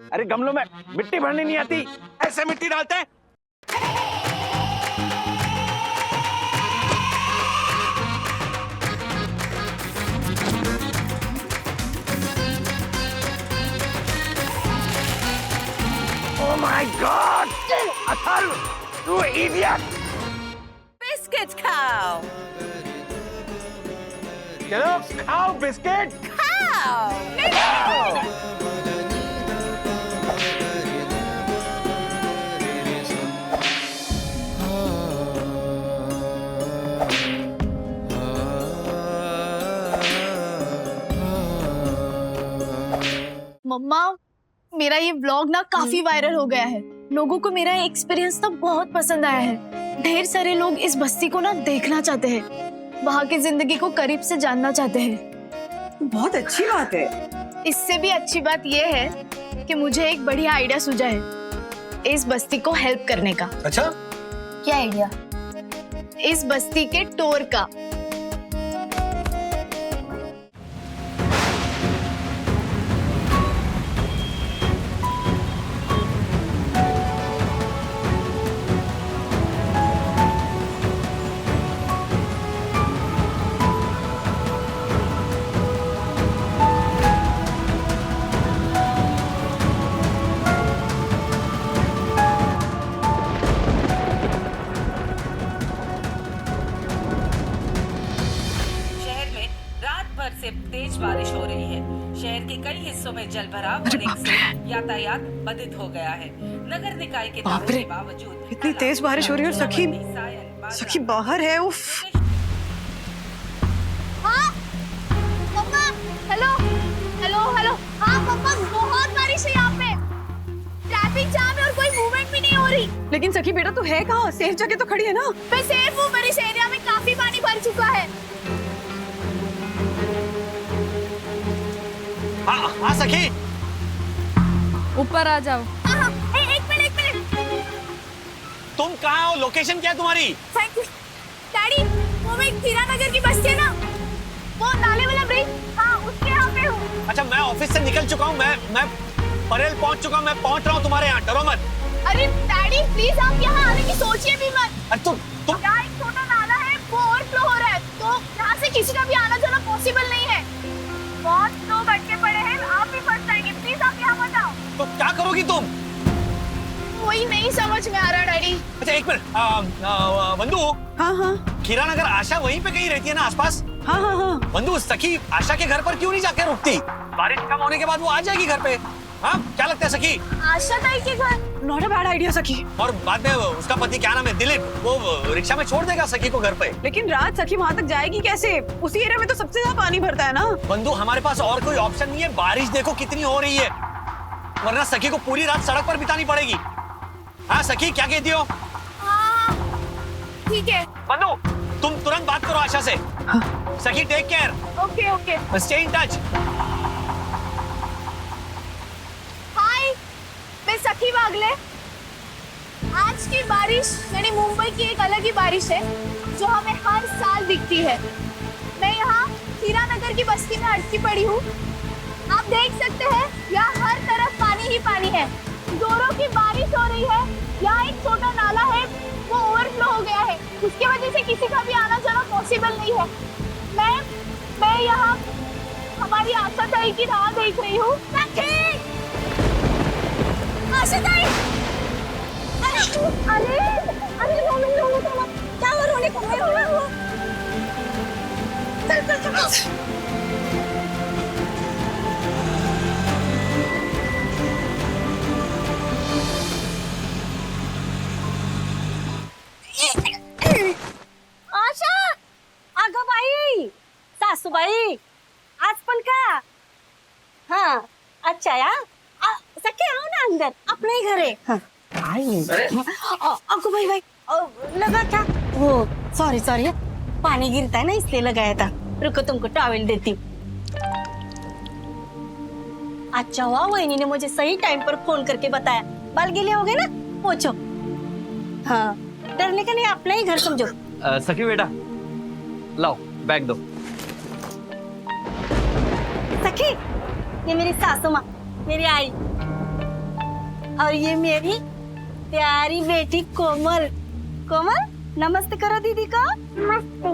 अरे गमलों में मिट्टी भरनी नहीं आती, ऐसे मिट्टी डालते हैं। Oh my God! Atharva, you idiot! Biscuit खाओ। चलो खाओ बिस्किट। खाओ। मम्मा, मेरा ये व्लॉग ना काफी वायरल हो गया है। लोगों को मेरा एक्सपीरियंस तो बहुत पसंद आया है। ढेर सारे लोग इस बस्ती को ना देखना चाहते हैं, वहाँ की जिंदगी को करीब से जानना चाहते हैं। बहुत अच्छी बात है। इससे भी अच्छी बात ये है कि मुझे एक बढ़िया आइडिया सूझा है इस बस्ती को हेल्प करने का। अच्छा, क्या आइडिया? इस बस्ती के टूर का। से तेज बारिश हो रही है। शहर के कई हिस्सों में जल भराव होने से यातायात बाधित हो गया है। नगर निकाय के दावों के बावजूद इतनी तेज बारिश हो रही है और सखी बाहर है। उफ। हाँ मम्मा, हेलो हेलो हेलो। हाँ मम्मा, बहुत बारिश है यहाँ पे, ट्रैफिक जाम है और कोई मूवमेंट भी नहीं हो रही। लेकिन सखी बेटा तू है कहाँ? सेफ जगह तो खड़ी है ना? मैं सेफ हूँ, पर इस एरिया में काफी पानी भर चुका है। हाँ सखी, ऊपर आ जाओ। एक मिनट। तुम कहाँ हो? लोकेशन क्या है तुम्हारी? डैडी, वो मैं हीरानगर की बस्ती है ना, वो नाले वाला ब्रिज, हाँ उसके यहाँ पे हूँ। अच्छा, मैं ऑफिस से निकल चुका हूँ। मैं परेल पहुँच चुका हूँ। मैं पहुँच रहा हूँ तुम्हारे यहाँ, डरो मत। अरे डैडी प्लीज, आप यहाँ आने की सोचिए भी मत। अरे तुम यहाँ एक छोटा नाला है, वो ओवरफ्लो हो रहा है, तो यहाँ से किसी का भी आना जाना पॉसिबल नहीं है। बहुत लोग अटके पड़े हैं, आप भी फंस जाएंगे। प्लीज आप यहाँ मत आओ। तो क्या करोगी तुम? वही नहीं समझ में आ रहा डैडी। अच्छा एक मिनट, बंधु। हाँ। हीरानगर आशा वहीं पे कहीं रहती है ना आसपास? हाँ। बंधु, सखी आशा के घर पर क्यों नहीं जाके रुकती? बारिश कम होने के बाद वो आ जाएगी घर पे। हाँ, क्या लगता है सखी? आशा ताई के घर? नॉट अ बैड आइडिया सखी। और बाद में उसका पति, क्या नाम है, दिलीप, वो रिक्शा में छोड़ देगा सखी को घर पे। लेकिन रात सखी वहाँ तक जाएगी कैसे? उसी एरिया में तो सबसे ज्यादा पानी भरता है ना। बंधु, हमारे पास और कोई ऑप्शन नहीं है। बारिश देखो कितनी हो रही है, वरना सखी को पूरी रात सड़क पर बितानी पड़ेगी। हाँ सखी, क्या कहती हो? हाँ ठीक है। बंधु, तुम तुरंत बात करो आशा से। Sakhi take care. Okay. Stay in touch. Hi, मैं सखी बागले। आज की बारिश यानी मुंबई की एक अलग ही बारिश है जो हमें हर साल दिखती है। मैं यहाँ हीरानगर की बस्ती में अटकी पड़ी हूँ। आप देख सकते हैं यहाँ हर तरफ पानी ही पानी है। जोरों की बारिश हो रही है। यहाँ एक छोटा नाला है, वो ओवरफ्लो हो गया है। उसकी वजह से किसी का भी आना जाना पॉसिबल नहीं है। मैं यहाँ हमारी आशा ताई की राह देख रही हूँ। आशा ताई! अरे रोने क्या हुआ? रोने को चल। आशा, अगं बाई, सासूबाई, आज पण का? हाँ, अच्छा या? सख्या आओ ना अंदर, अपने ही घर है। अगं भाई, लगा क्या? वो सॉरी, पानी गिरता है ना इसलिए लगाया था। रुको, तुमको टॉवेल देती हूँ। अच्छा हुआ वहीनी ने मुझे सही टाइम पर फोन करके बताया। बाल गीले हो गए ना, पोछो। हाँ, डरने का नहीं, अपना ही घर समझो। सखी बेटा, लाओ बैग दो। सखी, ये मेरी सासू माँ, मेरी आई। और ये मेरी प्यारी बेटी कोमल। कोमल नमस्ते करो दीदी को। नमस्ते।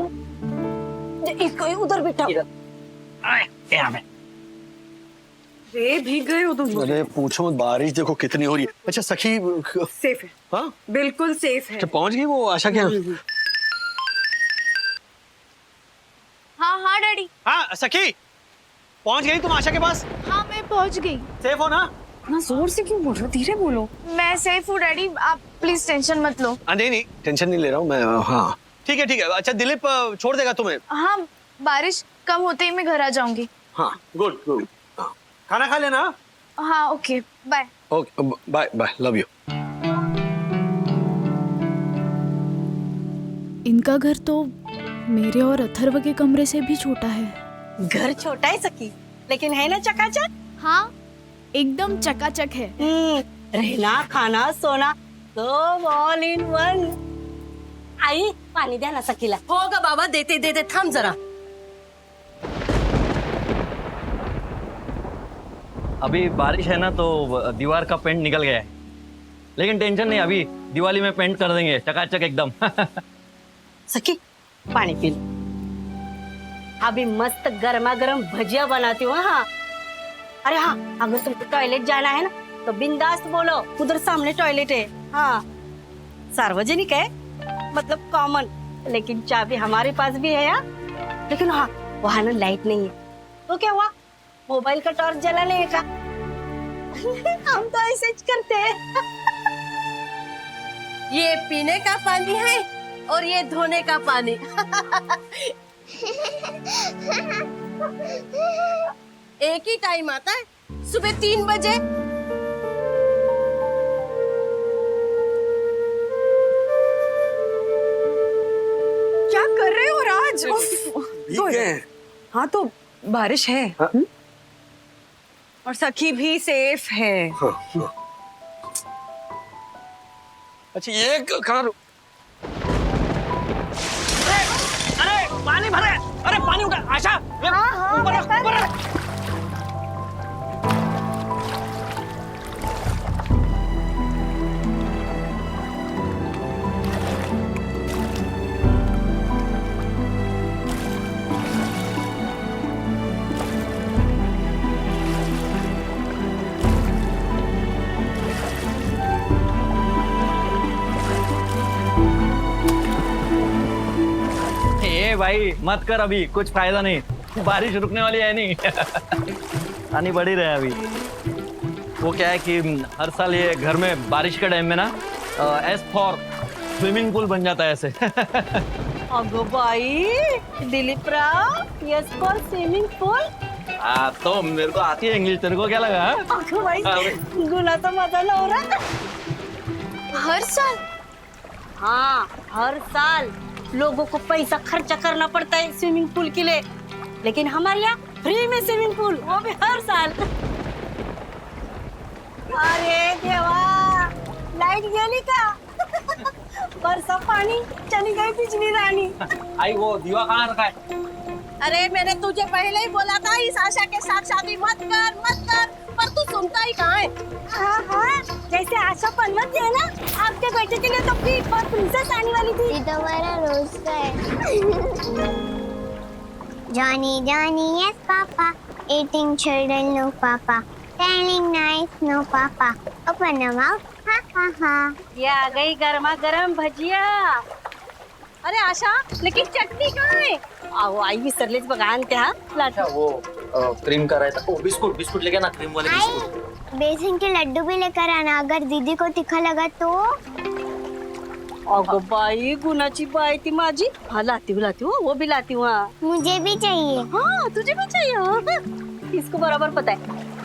इसको उधर बिठाओ। रे भीग गए हो तुम। अरे पूछो मत, बारिश देखो कितनी हो रही है। अच्छा सखी, सेफ है, हाँ बिल्कुल सेफ है। अच्छा पहुंच गई वो आशा के यहाँ? हाँ हाँ डैडी। हाँ सखी, पहुंच गई तुम आशा के पास? हाँ मैं पहुंच गई। सेफ हो ना? ना जोर से क्यों बोल रहे हो, धीरे बोलो। मैं सेफ हूँ डैडी, आप प्लीज टेंशन मत लो। नहीं नहीं, टेंशन नहीं ले रहा हूँ मैं। हाँ ठीक है ठीक है। अच्छा दिलीप छोड़ देगा तुम्हें? हाँ बारिश कम होते ही मैं घर आ जाऊंगी। हाँ गुड गुड। खाना खा लेना। हाँ okay bye. Okay bye bye, love you. इनका घर तो मेरे और अथर्व के कमरे से भी छोटा है। घर छोटा है सखी, लेकिन है ना चकाचक। हाँ एकदम चकाचक है। रहना खाना सोना सब ऑल इन वन। आई पानी द्या ना सखीला। होगा बाबा, देते देते, थांब जरा। अभी बारिश है ना तो दीवार का पेंट निकल गया है, लेकिन टेंशन नहीं, अभी दिवाली में पेंट कर देंगे चकाचक एकदम। सखी पानी पी लो। अभी मस्त गर्मा गर्म भजिया बनाती हूँ। हाँ अरे हाँ, अगर तुमको टॉयलेट जाना है ना तो बिंदास बोलो, उधर सामने टॉयलेट है। हाँ सार्वजनिक है, मतलब कॉमन, लेकिन चाबी हमारे पास भी है यार। लेकिन हाँ वहाँ ना लाइट नहीं है, तो क्या हुआ, मोबाइल का टॉर्च जला लेने का। हम तो ऐसे ही करते हैं। ये पीने का पानी है और ये धोने का पानी। एक ही टाइम आता है, सुबह 3 बजे। क्या कर रहे हो राज? हाँ तो बारिश है। हाँ? और सखी भी सेफ है। अच्छा ये कहाँ? अरे पानी भरे, अरे पानी उठा आशा। हाँ, ऊपर रख, ऊपर रख। भाई मत कर, अभी कुछ फायदा नहीं, बारिश रुकने वाली है नहीं। पानी बढ़ ही रहा है अभी। वो क्या है कि हर साल ये घर में बारिश के टाइम में ना एस फॉर स्विमिंग पूल बन जाता है ऐसे। अगो भाई Dilip Rao, yes for swimming pool. तो मेरे को आती है इंग्लिश, तेरे को क्या लगा? अगो भाई गुना तो मजा ना हो रहा। हर साल? हाँ हर साल लोगों को पैसा खर्चा करना पड़ता है स्विमिंग पूल के लिए, लेकिन हमारे यहाँ फ्री में स्विमिंग पूल, वो भी हर साल। अरे देवा, लाइट गेली का? बरसा पानी, चली गई बिजली रानी। आई वो दीवा कहाँ रखा है? अरे मैंने तुझे पहले ही बोला था इस आशा के साथ शादी मत कर, पर तू सुनता ही कहाँ है। हाँ हाँ, जैसे आशा पनवत है ना, आपके बेटे के लिए तो फिर और प्रिंसेस आने वाली थी। ये तो हमारा रोज का है। Johnny, Johnny, yes, Papa. Eating children, no, Papa. Telling nice, no, Papa. Open the mouth, ha ha ha. ये आ गई गर्मा गर्म भजिया। अरे आशा, लेकिन चटनी कहाँ है? आओ आई विसरलीच बघा आणते हा लाटा। वो क्रीम का रायता, ओ बिस्कुट लेके ना, क्रीम वाले बिस्कुट। बेसन के लड्डू भी लेकर आना, अगर दीदी को तीखा लगा तो। अगो बाई गुणाची बाई ती माझी। हाँ लाती हूँ, वो भी लाती हूँ। हाँ मुझे भी चाहिए। हाँ तुझे भी चाहिए? हाँ। इसको बराबर पता है,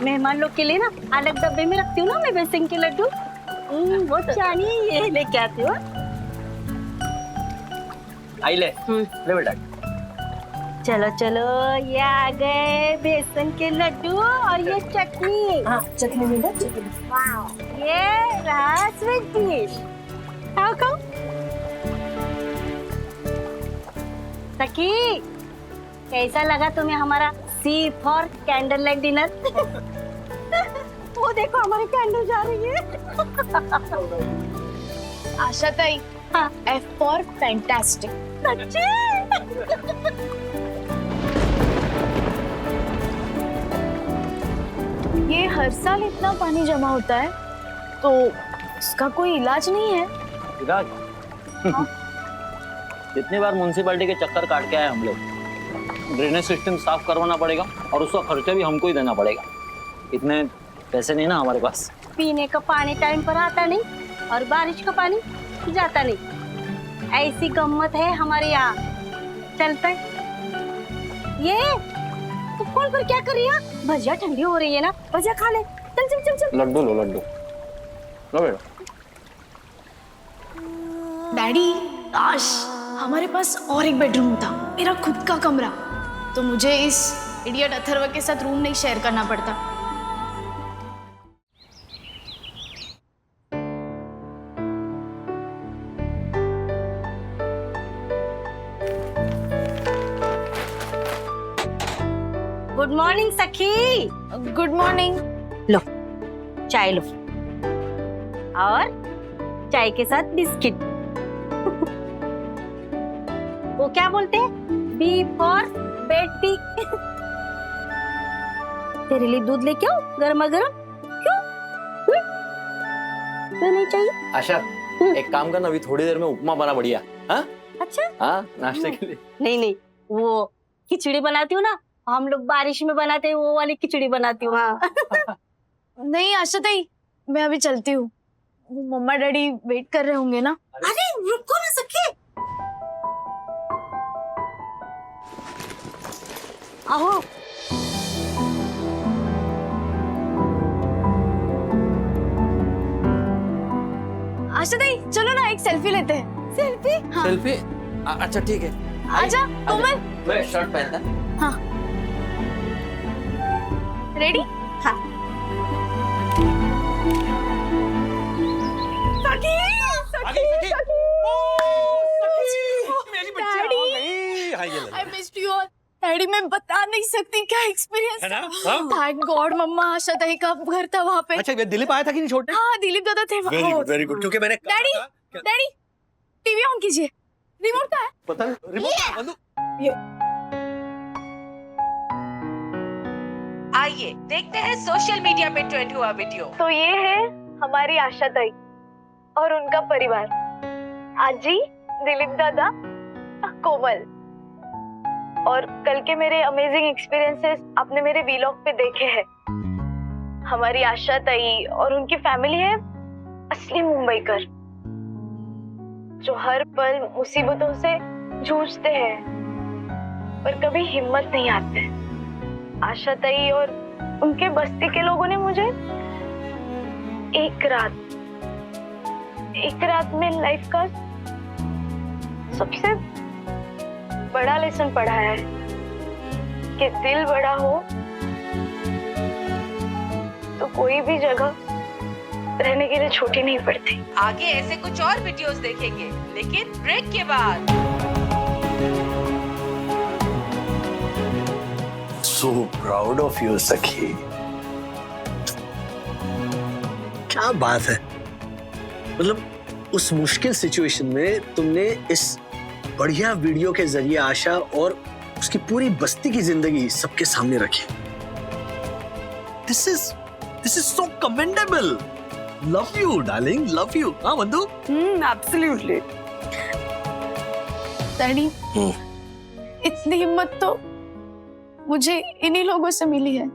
मेहमान लोग के लिए ना अलग डब्बे में रखती हूँ ना मैं बेसन के लड्डू। वो चानी ये लेके आती हूँ। आई ले बेटा। चलो चलो, ये आ गए बेसन के लड्डू और ये चटनी। हाँ चटनी में डाल। ये रहा स्वीट डिश। खाओ खाओ। सखी कैसा लगा तुम्हें हमारा सी फॉर कैंडल लाइट डिनर? वो वो देखो हमारी कैंडल जा रही है। आशा ताई, हाँ। F for fantastic. सच्ची? ये हर साल इतना पानी जमा होता है तो इसका कोई इलाज नहीं है? इलाज? कितनी बार म्युनिसिपैलिटी के चक्कर काट के आए हम लोग। ड्रेनेज सिस्टम साफ करवाना पड़ेगा और उसका खर्चा भी हमको ही देना पड़ेगा। इतने पैसे नहीं ना हमारे पास। पीने का पानी टाइम पर आता नहीं और बारिश का पानी जाता नहीं। ऐसी गम्मत है हमारे यहाँ। चलते ये तो फोन पर क्या कर रही है? भजिया ठंडी हो रही है ना, भजिया खा ले। चल चल चल चल। लड्डू लो, लड्डू लो बेटा। डैडी, काश हमारे पास और एक बेडरूम था, मेरा खुद का कमरा, तो मुझे इस इडियट अथर्व के साथ रूम नहीं शेयर करना पड़ता। Good morning Sakhi. Good morning. लो चाय लो और चाय के साथ बिस्किट। वो क्या बोलते हैं? बी फॉर बेटी। तेरे लिए दूध लेके आओ गर्मा गर्म। क्यों? क्यों नहीं चाहिए? आशा, एक काम करना, अभी थोड़ी देर में उपमा बना बढ़िया। हाँ अच्छा। हाँ, नाश्ते के लिए। नहीं नहीं, वो खिचड़ी बनाती हूँ ना, हम लोग बारिश में बनाते हैं, वो वाली खिचड़ी बनाती हूँ। हाँ। नहीं आशा ताई, मैं अभी चलती हूँ, मम्मा डैडी वेट कर रहे होंगे ना। अरे रुको ना सखी। आओ। आशा ताई चलो ना, एक सेल्फी लेते हैं। सेल्फी? हाँ। सेल्फी? अच्छा ठीक है। आजा कोमल। मैं शर्ट पहनता। हाँ रेडी? हाँ। सखी, सखी, सखी। मेरी बच्ची आ गई। हाँ, ये ले। I missed you all. Daddy मैं बता नहीं सकती क्या एक्सपीरियंस है ना? था। थैंक गॉड मम्मा आशा ताई का घर था वहाँ पे। अच्छा, ये दिलीप आया था कि नहीं छोटे? हाँ दिलीप दादा थे वहाँ। वेरी गुड, क्योंकि मैंने कहा डैडी, था कि- डैडी टीवी ऑन कीजिए। रिमोट कहाँ है? पता नहीं, रिमोट कहाँ है? बंदूक? आइए देखते हैं सोशल मीडिया पे ट्रेंड हुआ वीडियो। तो ये है हमारी आशा ताई और उनका परिवार। आजी, दिलीप दादा, कोमल। और कल के मेरे अमेजिंग एक्सपीरियंसेस आपने मेरे वीलॉग पे देखे हैं। हमारी आशा ताई और उनकी फैमिली है असली मुंबईकर, जो हर पल मुसीबतों से जूझते हैं पर कभी हिम्मत नहीं हारते। आशा ताई और उनके बस्ती के लोगों ने मुझे एक रात में लाइफ का सबसे बड़ा लेसन पढ़ाया है कि दिल बड़ा हो तो कोई भी जगह रहने के लिए छोटी नहीं पड़ती। आगे ऐसे कुछ और वीडियोस देखेंगे, लेकिन ब्रेक के बाद। So proud of you, सखी। क्या बात है, मतलब उस मुश्किल सिचुएशन में तुमने इस बढ़िया वीडियो के जरिए आशा और उसकी पूरी बस्ती की जिंदगी सबके सामने रखी। This is so commendable. Love you, darling. Love you. हाँ बंधु? एब्सोल्युटली। डैडी इतनी हिम्मत तो मुझे इन्हीं लोगों से मिली है।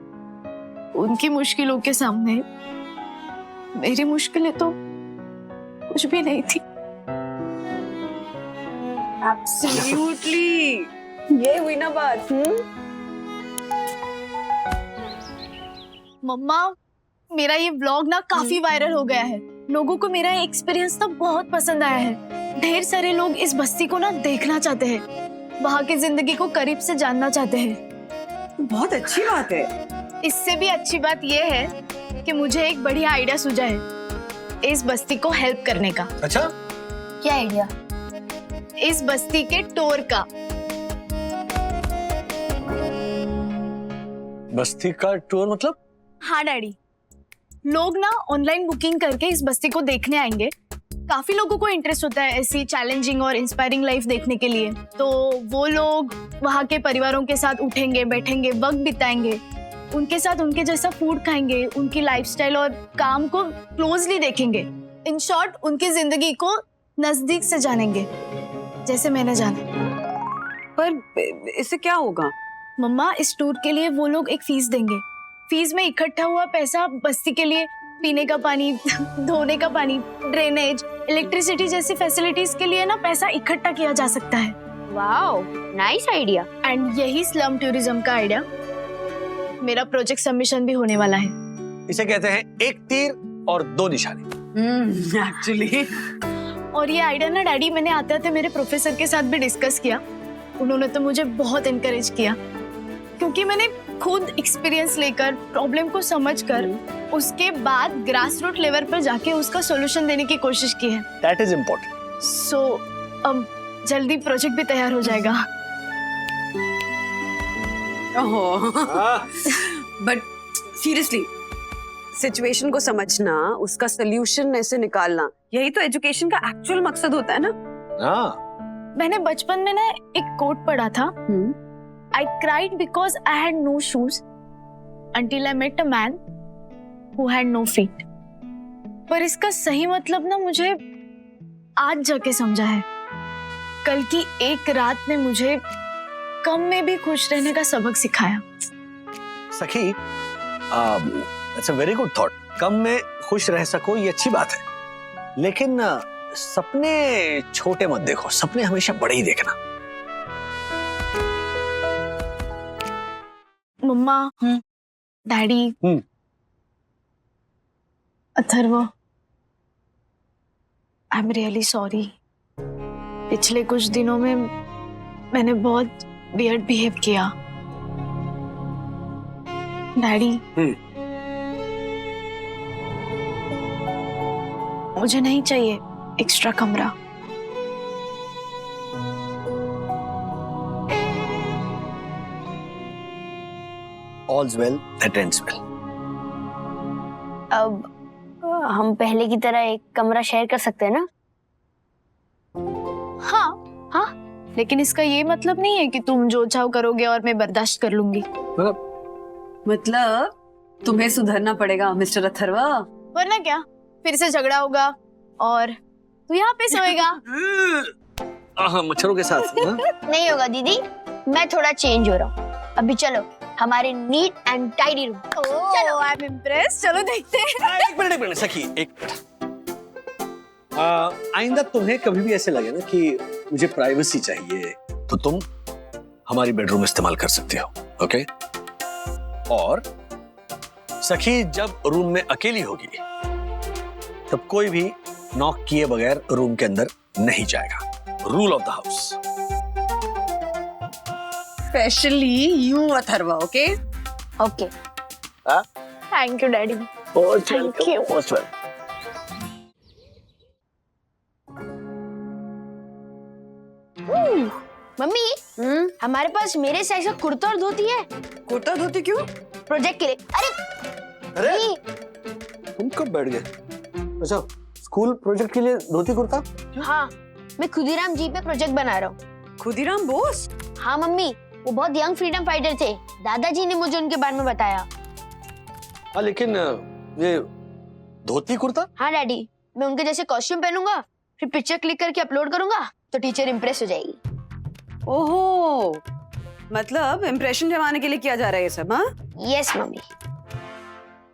उनकी मुश्किलों के सामने मेरी मुश्किलें तो कुछ भी नहीं थी। एब्सोल्युटली। ये हुई ना बात। मम्मा मेरा ये व्लॉग ना काफी वायरल हो गया है। लोगों को मेरा एक्सपीरियंस ना बहुत पसंद आया है। ढेर सारे लोग इस बस्ती को ना देखना चाहते हैं, वहाँ की जिंदगी को करीब से जानना चाहते हैं। बहुत अच्छी बात है। इससे भी अच्छी बात ये है कि मुझे एक बढ़िया आइडिया सूझा है इस बस्ती को हेल्प करने का। अच्छा, क्या आइडिया? इस बस्ती के टूर का। बस्ती का टूर मतलब? हाँ डैडी, लोग ना ऑनलाइन बुकिंग करके इस बस्ती को देखने आएंगे। काफी लोगों को इंटरेस्ट होता है ऐसी चैलेंजिंग और इंस्पायरिंग लाइफ देखने के लिए। तो वो लोग वहाँ के परिवारों के साथ उठेंगे, बैठेंगे, वक्त बिताएंगे, उनके साथ उनके जैसा फूड खाएंगे, उनकी लाइफस्टाइल और काम को क्लोजली देखेंगे। इन शॉर्ट उनकी जिंदगी को नजदीक से जानेंगे, जैसे मैंने जाना। पर इससे क्या होगा? मम्मा, इस टूर के लिए वो लोग एक फीस देंगे। फीस में इकट्ठा हुआ पैसा बस्ती के लिए पीने का पानी, धोने का पानी, ड्रेनेज, इलेक्ट्रिसिटी जैसी फैसिलिटीज के लिए ना पैसा इकट्ठा किया जा सकता है। Wow, nice idea. एंड यही स्लम टूरिज्म का आइडिया। मेरा प्रोजेक्ट सबमिशन भी होने वाला है। इसे कहते हैं एक तीर और दो निशाने। एक्चुअली और ये आइडिया ना डैडी, मैंने आते आते मेरे प्रोफेसर के साथ भी डिस्कस किया। उन्होंने तो मुझे बहुत एनकरेज किया, क्योंकि मैंने खुद एक्सपीरियंस लेकर, प्रॉब्लम को समझकर, उसके बाद ग्रास रूट लेवल पर जाके उसका सॉल्यूशन देने की कोशिश की है। That is important. सो अब जल्दी प्रोजेक्ट भी तैयार हो जाएगा। बट सीरियसली, सिचुएशन को समझना, उसका सोल्यूशन ऐसे निकालना, यही तो एजुकेशन का एक्चुअल मकसद होता है ना। मैंने बचपन में ना एक कोट पढ़ा था, I cried because I had no shoes until I met a man who had no feet. पर इसका सही मतलब ना मुझे आज जाके समझा है। कल की एक रात ने मुझे कम में भी खुश रहने का सबक सिखाया। Sakhi, it's a very good thought. कम में खुश रह सको, ये अच्छी बात है, लेकिन सपने छोटे मत देखो, सपने हमेशा बड़े ही देखना। Mamma, daddy, Atharv, I am really sorry. पिछले कुछ दिनों में मैंने बहुत वियर्ड बिहेव किया। डैडी, मुझे नहीं चाहिए एक्स्ट्रा कमरा। All's well that ends well. अब हम पहले की तरह एक कमरा शेयर कर सकते हैं ना? हाँ, लेकिन इसका ये मतलब नहीं है कि तुम जो चाहो करोगे और मैं बर्दाश्त कर लूंगी। मतलब तुम्हें सुधरना पड़ेगा मिस्टर अथर्वा। वरना क्या, फिर से झगड़ा होगा और तू यहाँ पे सोएगा। मच्छरों के साथ। नहीं होगा दीदी, मैं थोड़ा चेंज हो रहा हूँ। अभी चलो हमारे नीट एंड टाइडी रूम। चलो, आई एम इम्प्रेस्ड। चलो देखते हैं। एक मिनट सखी, एक मिनट। आइंदा तुम्हें कभी भी ऐसे लगे ना कि मुझे प्राइवेसी चाहिए, तो तुम हमारी बेडरूम इस्तेमाल कर सकते हो, ओके? और सखी जब रूम में अकेली होगी, तब कोई भी नॉक किए बगैर रूम के अंदर नहीं जाएगा। Rule of the house. Specially you Atharva, okay? Okay. Thank you daddy. Thank you. Mummy, हमारे पास मेरे साइज का कुर्ता और धोती है। कुर्ता धोती क्यों? प्रोजेक्ट के लिए। अरे नहीं। तुम कब बैठ गए? अच्छा, स्कूल प्रोजेक्ट के लिए धोती कुर्ता? हाँ, मैं खुदीराम जी पे प्रोजेक्ट बना रहा हूँ। खुदीराम बोस? हाँ मम्मी, वो बहुत यंग फ्रीडम फाइटर थे। दादाजी ने मुझे उनके बारे में बताया। हाँ, लेकिन ये धोती कुर्ता? हाँ डैडी, मैं उनके जैसे कॉस्ट्यूम पहनूंगा, फिर पिक्चर क्लिक करके अपलोड करूंगा, तो टीचर इम्प्रेस हो जाएगी। ओहो, मतलब इम्प्रेशन जमाने के लिए किया जा रहा है ये सब? हाँ, यस मम्मी।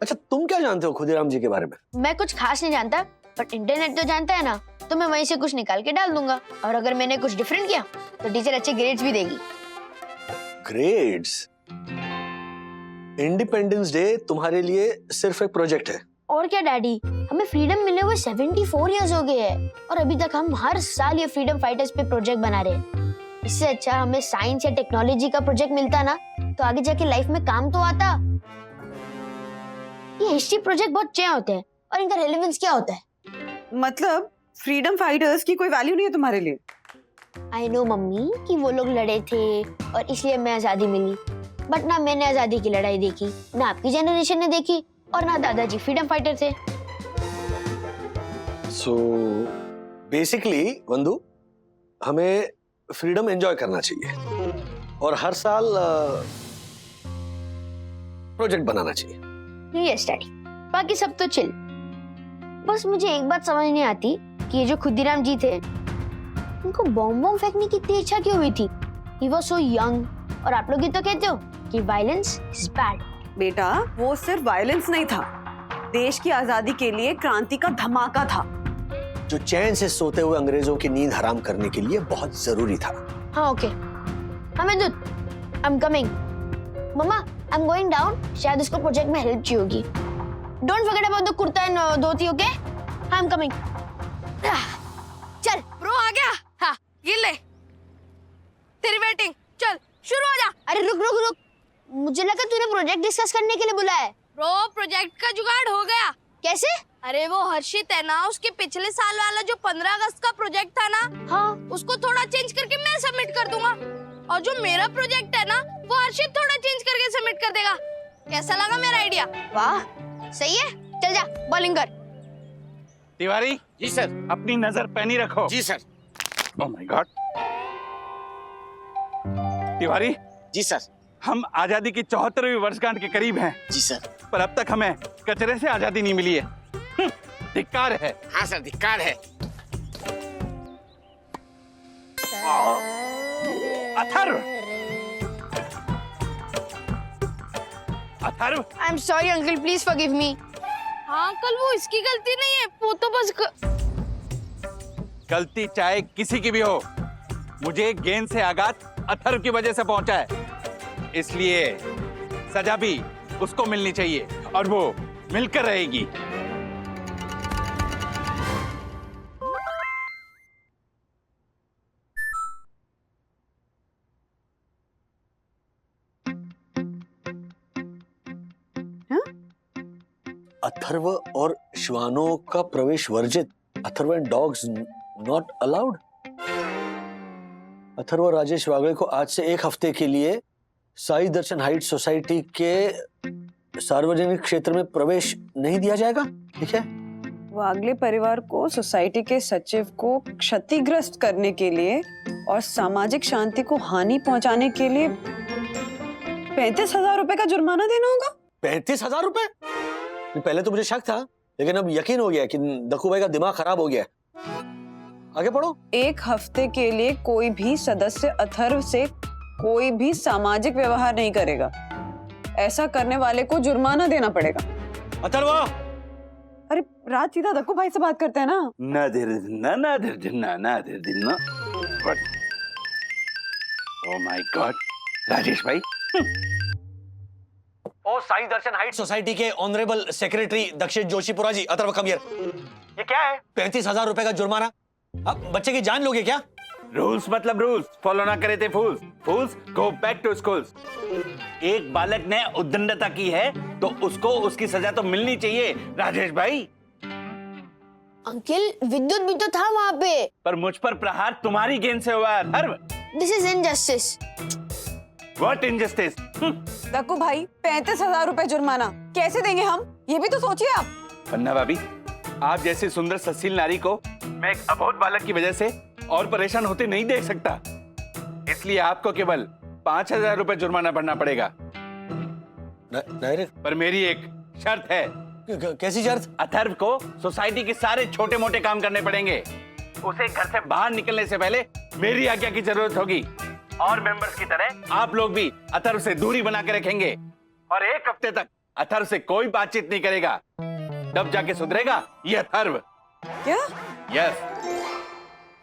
अच्छा, तुम क्या जानते हो खुदीराम जी के बारे में? मैं कुछ खास नहीं जानता, बट इंटरनेट तो जानता है ना, तो मैं वहीं से कुछ निकाल के डाल दूंगा। और अगर मैंने कुछ डिफरेंट किया तो टीचर अच्छे ग्रेड्स भी देगी। ग्रेड्स? इंडिपेंडेंस डे तुम्हारे लिए सिर्फ एक प्रोजेक्ट है। और क्या डैडी, हमें फ्रीडम मिले हुए 74 इयर्स हो गए हैं और अभी तक हम हर साल ये फ्रीडम फाइटर्स पे प्रोजेक्ट बना रहे हैं। इससे अच्छा हमें साइंस या टेक्नोलॉजी का प्रोजेक्ट मिलता ना, तो आगे जाके लाइफ में काम तो आता। ये हिस्ट्री प्रोजेक्ट बहुत अच्छे होते हैं और इनका रेलेवेंस क्या होता है? मतलब फ्रीडम फाइटर्स की कोई वैल्यू नहीं है तुम्हारे लिए? आई नो मम्मी कि वो लोग लड़े थे और इसलिए हमें आजादी मिली, बट ना मैंने आजादी की लड़ाई देखी, ना आपकी जनरेशन ने देखी, और ना दादाजी फ्रीडम फाइटर थे। सो बेसिकली वंदु, हमें फ्रीडम एंजॉय करना चाहिए और हर साल प्रोजेक्ट बनाना चाहिए। यस डैडी, बाकी सब तो चिल। बस मुझे एक बात समझ नहीं आती कि ये जो खुदीराम जी थे, उनको बॉम्ब फेंकने की इतनी इच्छा क्यों हुई थी? He was so young। और आप लोग ही तो कहते हो कि वायलेंस इज बैड। बेटा, वो सिर्फ वायलेंस नहीं था, देश की आजादी के लिए क्रांति का धमाका था, जो चैन से सोते हुए अंग्रेजों की नींद हराम करने के लिए बहुत जरूरी था। हाँ ओके, हमें दूध, आई एम कमिंग। मम्मा, आई एम गोइंग डाउन, शायद उसको प्रोजेक्ट में हेल्प चाहिए होगी। Don't forget about the kurta and dhoti, okay? I am coming. चल ब्रो आ गया। हाँ, ये ले तेरी वेटिंग, चल शुरू हो जा। अरे रुक रुक रुक, मुझे लगा तूने प्रोजेक्ट डिस्कस करने के लिए बुलाया है। ब्रो, प्रोजेक्ट का जुगाड़ हो गया। कैसे? अरे वो हर्षित है ना, उसके पिछले साल वाला जो 15 अगस्त का प्रोजेक्ट था ना, हाँ, उसको थोड़ा चेंज करके मैं सबमिट कर दूंगा, और जो मेरा प्रोजेक्ट है ना, वो हर्षित थोड़ा चेंज करके सबमिट कर देगा। कैसा लगा मेरा आइडिया? वाह सही है, चल जा बॉलिंग कर। तिवारी जी सर। अपनी नजर पैनी रखो। जी sir. Oh my god. Tiwari ji sir. हम आजादी की 74वीं वर्षगांठ के करीब हैं, जी सर। पर अब तक हमें कचरे से आजादी नहीं मिली है। धिक्कार है। हाँ सर, धिक्कार है। Atharva, Atharva, I am sorry uncle, please forgive me. हाँ अंकल, वो इसकी गलती नहीं है, वो तो बस गलती चाहे किसी की भी हो, मुझे गेंद से आघात अथर्व की वजह से पहुंचा है, इसलिए सजा भी उसको मिलनी चाहिए और वो मिलकर रहेगी। अथर्व और श्वानों का प्रवेश वर्जित। Atharva and dogs not allowed. Atharva और राजेश वागले को आज से 1 हफ्ते के लिए साई दर्शन हाइट सोसाइटी के सार्वजनिक क्षेत्र में प्रवेश नहीं दिया जाएगा, ठीक है? वागले परिवार को सोसाइटी के सचिव को क्षतिग्रस्त करने के लिए और सामाजिक शांति को हानि पहुंचाने के लिए 35,000 रुपए का जुर्माना देना होगा। 35,000 रुपए? पहले तो मुझे शक था, लेकिन अब यकीन हो गया कि दक्कू भाई का दिमाग खराब हो गया। आगे पढ़ो। 1 हफ्ते के लिए कोई भी सदस्य अथर्व से कोई भी सामाजिक व्यवहार नहीं करेगा। ऐसा करने वाले को जुर्माना देना पड़ेगा। अथर्व! अरे रात सीधा दक्कू भाई से बात करते हैं ना। ओह माय गॉड, राजेश भाई। ओ साई दर्शन हाइट सोसाइटी के ऑनरेबल सेक्रेटरी दक्षिण जोशीपुरा जी, अथर्व कम हियर। ये क्या है? 35,000 रुपए का जुर्माना। अब बच्चे की जान लोगे क्या? रूल्स मतलब रूल्स, फॉलो ना करे थे फूल्स। फूल्स गो बैक टू स्कूल्स। एक बालक ने उद्दंडता की है तो उसको उसकी सजा तो मिलनी चाहिए राजेश भाई। अंकल, विद्युत भी तो था वहाँ पे। पर मुझ पर प्रहार तुम्हारी गेंद से हुआ है Atharva. This is injustice. What injustice? Dakku भाई, 35,000 रुपए जुर्माना कैसे देंगे हम? ये भी तो सोचिए आप। पन्ना भाभी, आप जैसी सुंदर ससील नारी को मैं एक अबोध बालक की वजह से और परेशान होते नहीं देख सकता, इसलिए आपको केवल 5,000 रुपए जुर्माना भरना पड़ेगा। डायरेक्ट? पर मेरी एक शर्त है। कैसी शर्त? अथर्व को सोसाइटी के सारे छोटे मोटे काम करने पड़ेंगे। उसे घर से बाहर निकलने से पहले मेरी आज्ञा की जरूरत होगी, और मेंबर्स की तरह आप लोग भी अथर्व से दूरी बना के रखेंगे, और 1 हफ्ते तक अथर्व से कोई बातचीत नहीं करेगा। तब जाके सुधरेगा ये अथर्व। क्या? यस।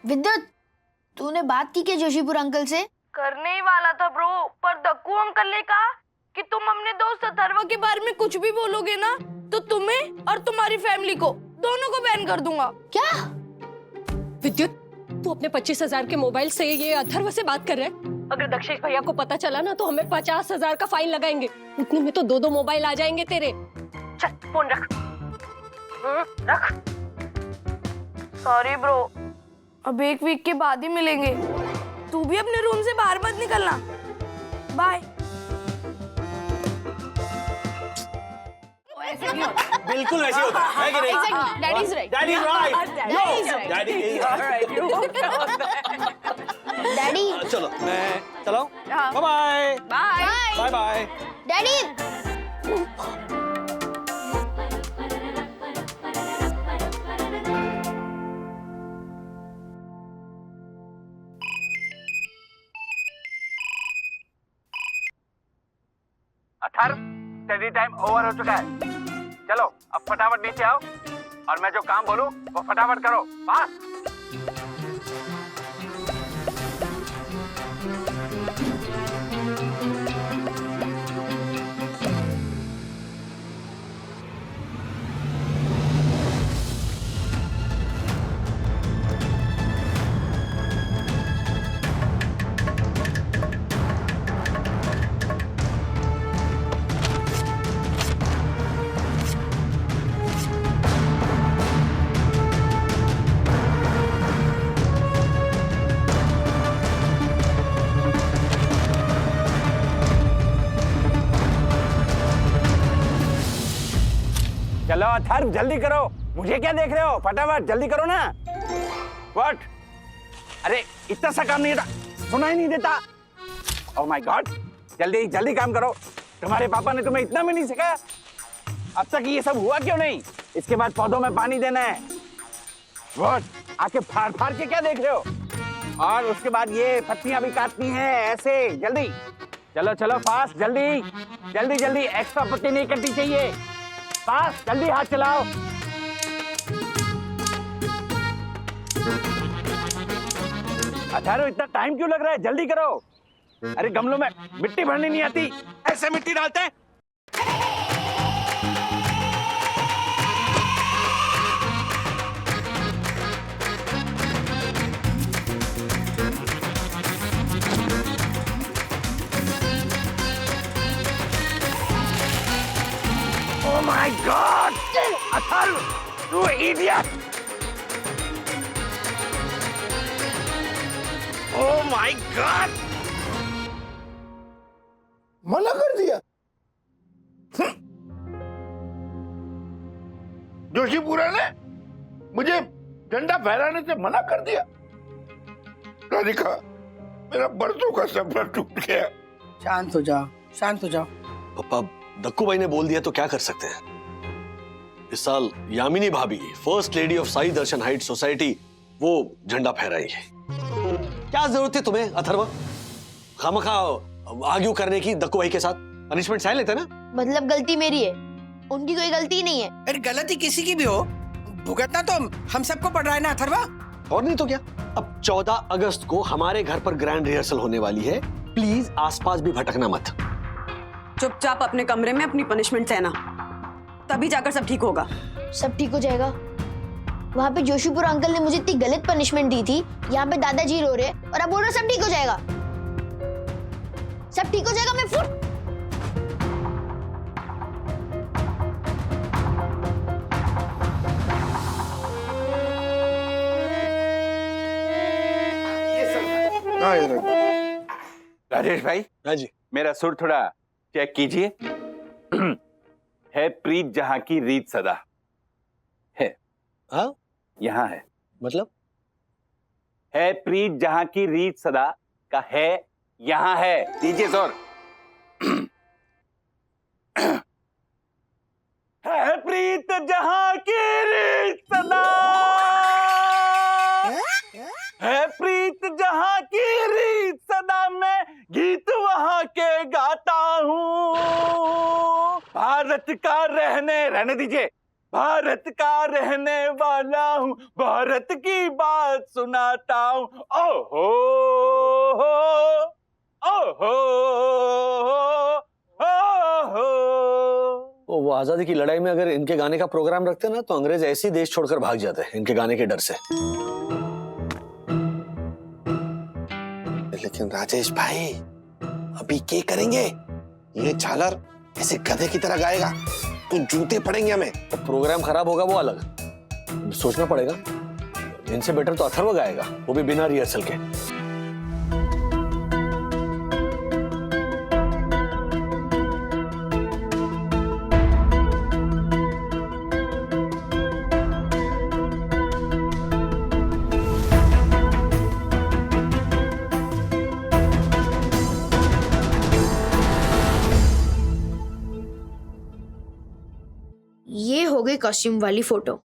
विद्युत, तूने बात की क्या जोशीपुर अंकल से? करने ही वाला था ब्रो, पर दक्कू अंकल ने कहा कि तुम अपने दोस्त अथर्व के बारे में कुछ भी बोलोगे ना, तो तुम्हें और तुम्हारी फैमिली को दोनों को बैन कर दूंगा। क्या? विद्युत, तू अपने 25,000 के मोबाइल से ये अथर्व से बात कर रहा है? अगर दक्षेश भैया को पता चला ना, तो हमें 50,000 का फाइन लगाएंगे। उतने में तो 2-2 मोबाइल आ जाएंगे तेरे। चल फोन रख। रख। सॉरी ब्रो, अब 1 वीक के बाद ही मिलेंगे। तू भी अपने रूम से बाहर मत निकलना। बाय। ऐसे नहीं होता। बिल्कुल वैसे होता है कि नहीं? Exactly. Daddy is right. Daddy is right. Daddy is right. Daddy is right. Daddy चलो मैं चलाऊं? हाँ। Bye bye bye bye bye. Daddy Atharv, study time over हो चुका है। चलो अब फटाफट नीचे आओ और मैं जो काम बोलूं वो फटाफट करो। फास्ट। चलो अथर्व जल्दी करो, मुझे क्या देख रहे हो? फटाफट जल्दी करो ना। व्हाट? अरे इतना सा काम नहीं था, सुना ही नहीं देता। ओह माय गॉड, जल्दी जल्दी काम करो। तुम्हारे पापा ने तुम्हें इतना भी नहीं सिखाया? अब तक ये सब हुआ क्यों नहीं? इसके बाद पौधों में पानी देना है। व्हाट? आके फाड़ फाड़ के क्या देख रहे हो? और उसके बाद ये पत्तियां भी काटनी है ऐसे। जल्दी चलो चलो फास्ट, जल्दी जल्दी जल्दी। एक्स्ट्रा पत्ती नहीं कटनी चाहिए। फास्ट जल्दी हाथ चलाओ। अथर्व इतना टाइम क्यों लग रहा है? जल्दी करो। अरे गमलों में मिट्टी भरनी नहीं आती, ऐसे मिट्टी डालते हैं। Oh my God! Atharva, you idiot! Oh my God! मना कर दिया। जोशीपुरा ने मुझे झंडा फहराने से मना कर दिया। राधिका, मेरा बरसों का सपना टूट गया। शांत हो जाओ, शांत हो जाओ। पापा, दक्कू भाई ने बोल दिया तो क्या कर सकते हैं। इस साल यामिनी भाभी, first lady of Sai Darshan height society, वो झंडा फहराएंगे। क्या जरूरत है तुम्हें अथर्व खामखा आर्ग्यू करने की दक्कू भाई के साथ? पनिशमेंट सह लेते ना। मतलब गलती मेरी है, उनकी कोई गलती नहीं है। अरे गलती किसी की भी हो, भुगतना तो हम सबको पड़ रहा है ना अथर्वा। और नहीं तो क्या। अब 14 अगस्त को हमारे घर पर ग्रैंड रिहर्सल होने वाली है। प्लीज आसपास भी भटकना मत। चुपचाप अपने कमरे में अपनी पनिशमेंट लेना, तभी जाकर सब ठीक होगा। सब ठीक हो जाएगा। वहाँ पे जोशीपुर अंकल ने मुझे इतनी गलत पनिशमेंट दी थी, यहाँ पे दादाजी रो रहे और अब बोल रहे सब ठीक हो जाएगा। सब ठीक हो जाएगा। मैं फुट हाँ यार। राजेश भाई, हाँ जी। मेरा सुर थोड़ा चेक कीजिए। है प्रीत जहां की रीत सदा है। हाँ? यहाँ है। मतलब? है प्रीत जहां की रीत सदा का है यहाँ है। दीजिए जोर। है प्रीत जहां की रीत सदा, है प्रीत जहां की रीत सदा, मैं गीत वहां के गाता हूँ। भारत का रहने दीजिए। भारत का रहने वाला हूँ, भारत की बात सुनाता हूँ। ओहो ओहो ओहो। वो आजादी की लड़ाई में अगर इनके गाने का प्रोग्राम रखते ना तो अंग्रेज ऐसे ही देश छोड़कर भाग जाते हैं इनके गाने के डर से। लेकिन राजेश भाई, अभी क्या करेंगे? ये झालर ऐसे गधे की तरह गाएगा तो जूते पड़ेंगे हमें। तो प्रोग्राम खराब होगा वो अलग, सोचना पड़ेगा। इनसे बेटर तो अथर्व गाएगा, वो भी बिना रिहर्सल के। कॉस्ट्यूम वाली फोटो।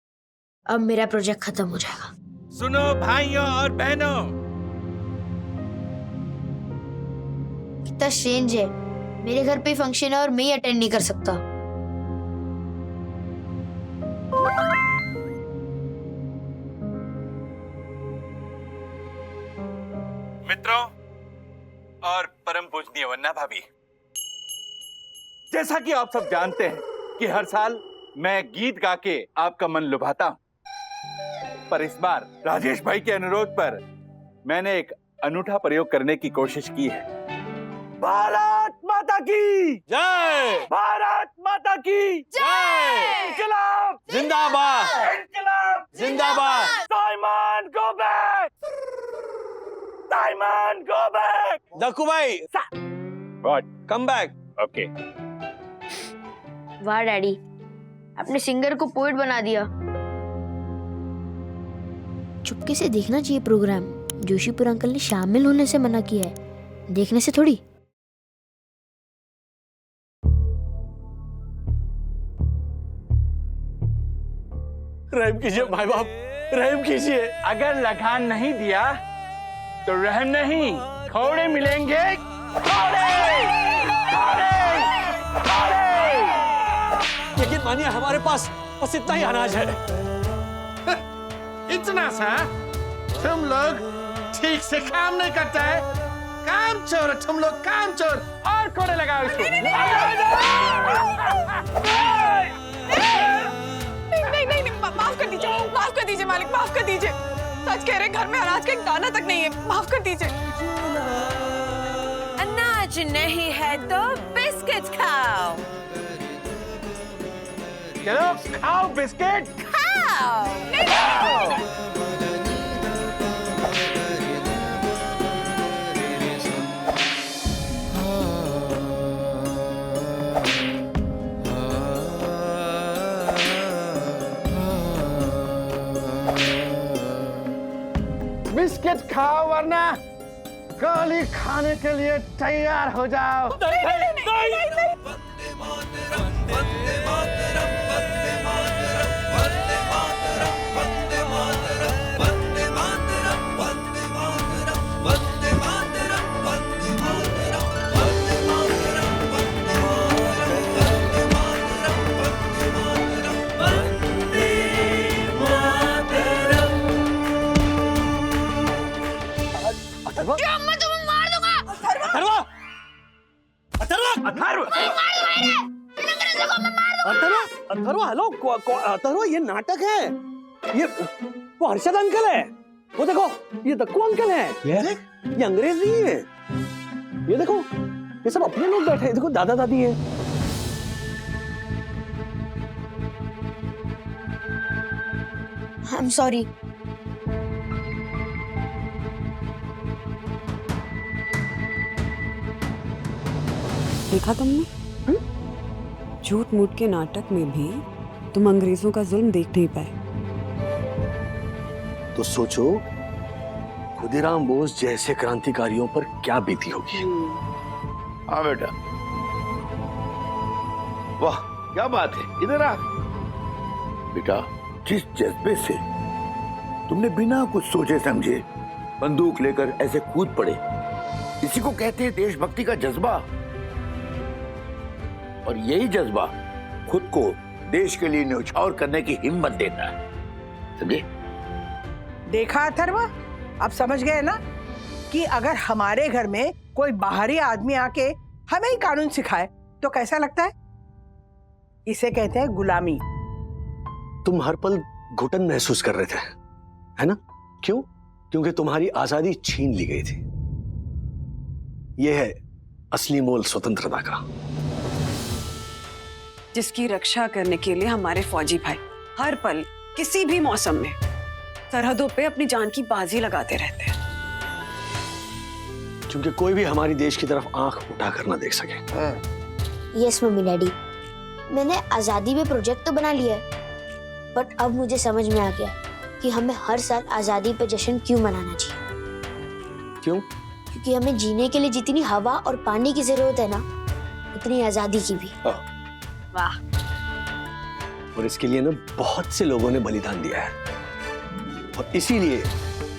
अब मेरा प्रोजेक्ट खत्म हो जाएगा। सुनो भाइयों और बहनों, कितना स्ट्रेंज है, मेरे घर पे फंक्शन है और मैं ही अटेंड नहीं कर सकता। मित्रों और परम पूजनीय वन्ना भाभी, जैसा कि आप सब जानते हैं कि हर साल मैं गीत गा के आपका मन लुभाता हूं, पर इस बार राजेश भाई के अनुरोध पर मैंने एक अनूठा प्रयोग करने की कोशिश की है। भारत माता की जय, भारत माता की जय! इनकलाब जिंदाबाद, इनकलाब जिंदाबाद। Simon go back, Simon go back. Dakku भाई, व्हाट? Come back. ओके। वाह डैडी, आपने सिंगर को पोएट बना दिया। चुपके से देखना चाहिए प्रोग्राम। जोशीपुर अंकल ने शामिल होने से मना किया है, देखने से थोड़ी। रहम कीजिए भाई बाप, रहम कीजिए। अगर लगान नहीं दिया तो रहम नहीं, घोड़े मिलेंगे, घोड़े, घोड़े, घोड़े। यकीन मानिए हमारे पास बस इतना ही अनाज है। इतना सा? तुम लोग ठीक से काम नहीं करते हैं। काम चोर, तुम लोग काम चोर। और घोड़े लगाओ इसको। नहीं, माफ कर दीजिए मालिक, माफ कर दीजिए। सच कह रहे, घर में अनाज का एक दाना तक नहीं है, माफ कर दीजिए। अनाज नहीं है तो बिस्किट खाओ। चलो खाओ बिस्किट, खाओ। बिस्किट खाओ वरना गोली खाने के लिए तैयार हो जाओ। अथर्व, हेलो, अथर्व, ये नाटक है। ये वो हर्षद अंकल है। वो देखो, ये दक्कू अंकल है। ये अंग्रेज नहीं है। ये देखो, ये सब अपने लोग बैठे हैं। देखो, दादा दादी है। I'm sorry. देखा तुमने? झूठ मूठ के नाटक में भी तुम अंग्रेजों का जुल्म देख नहीं पाए। तो सोचो, खुदीराम बोस जैसे क्रांतिकारियों पर क्या बीती होगी। हाँ बेटा, वाह क्या बात है। इधर आ बेटा। जिस जज्बे से तुमने बिना कुछ सोचे समझे बंदूक लेकर ऐसे कूद पड़े, इसी को कहते हैं देशभक्ति का जज्बा। और यही जज्बा खुद को देश के लिए न्यौछावर करने की हिम्मत देता है, समझे? देखा अथर्व, आप समझ गए ना कि अगर हमारे घर में कोई बाहरी आदमी आके हमें ही कानून सिखाए तो कैसा लगता है? इसे कहते हैं गुलामी। तुम हर पल घुटन महसूस कर रहे थे, है ना? क्यों? क्योंकि तुम्हारी आजादी छीन ली गई थी। यह है असली मोल स्वतंत्रता का, जिसकी रक्षा करने के लिए हमारे फौजी भाई हर पल किसी भी मौसम में सरहदों पे अपनी जान की बाजी लगाते रहते हैं। क्योंकि कोई भी हमारी देश की तरफ आंख उठाकर ना देख सके। यस मम्मी डैडी, मैंने आजादी पे प्रोजेक्ट तो बना लिया है, बट अब मुझे समझ में आ गया कि हमें हर साल आजादी पे जश्न क्यों मनाना चाहिए। क्यों? क्योंकि हमें जीने के लिए जितनी हवा और पानी की जरूरत है ना, उतनी आजादी की भी। वाह, और इसके लिए ना बहुत से लोगों ने बलिदान दिया है, और इसीलिए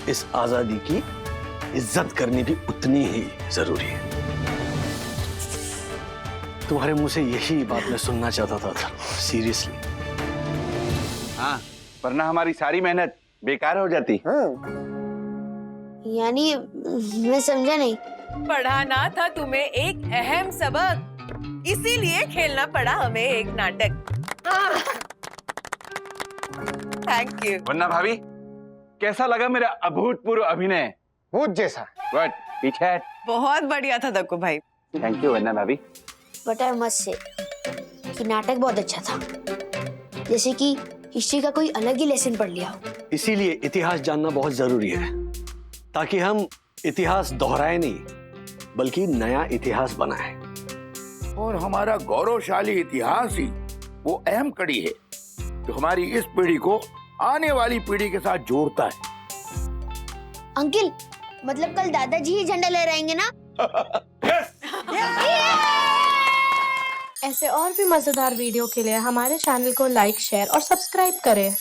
इस आजादी की इज्जत करनी भी उतनी ही जरूरी है। तुम्हारे मुंह से यही बात मैं सुनना चाहता था, सीरियसली। हाँ, वरना हमारी सारी मेहनत बेकार हो जाती। यानी मैं समझा नहीं। पढ़ाना था तुम्हें एक अहम सबक, इसीलिए खेलना पड़ा हमें एक नाटक। Thank you. वरना भाभी, कैसा लगा मेरा अभूतपूर्व अभिनय? भूत जैसा। गुड, पीछे। बहुत बढ़िया था दक्कू भाई। थैंक यू वरना भाभी। बट आई मस्ट से कि नाटक बहुत अच्छा था, जैसे कि हिस्ट्री का कोई अलग ही लेसन पढ़ लिया हो। इसीलिए इतिहास जानना बहुत जरूरी है, ताकि हम इतिहास दोहराए नहीं बल्कि नया इतिहास बनाए। और हमारा गौरवशाली इतिहास ही वो अहम कड़ी है जो हमारी इस पीढ़ी को आने वाली पीढ़ी के साथ जोड़ता है। अंकिल, मतलब कल दादाजी ही झंडा लहराएंगे ना? ऐसे और भी मजेदार वीडियो के लिए हमारे चैनल को लाइक, शेयर और सब्सक्राइब करें।